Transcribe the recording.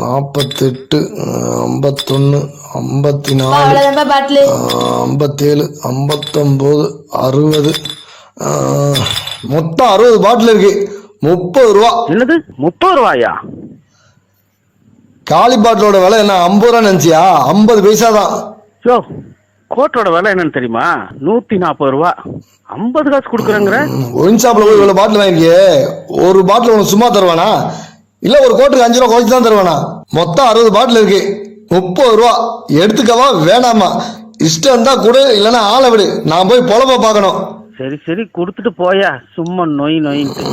48, 51, 54, 57, 59, 60. மொத்தம் 60 பாட்டில் இருக்கு. 30 ரூபா. என்னது 30 ரூபாயா? காலி பாட்டிலோட விலை என்ன 50 ரூபா நினைச்சியா? 50 பைசா தான். கோட்டோட விலை என்னன்னு தெரியுமா? 140 ரூபா. 50 காசு கொடுக்குறேங்கிற. ஒயின் ஷாப்ல போய் இவ்வளவு பாட்டில் வாங்கிருக்கே, ஒரு பாட்டில் உனக்கு சும்மா தருவானா? இல்ல ஒரு கோட்டுக்கு 5 ரூபா குறைச்சு தான் தருவானா? மொத்தம் 60 பாட்டில் இருக்கு. 30 ரூபா. எடுத்துக்கவா வேணாமா? இஷ்டம் தான் கொடு, இல்லைன்னா ஆளை விடு. நான் போய் பொழப்ப பார்க்கணும். சரி சரி கொடுத்துட்டு போயா, சும்மா நொய் நொயின்ட்டு.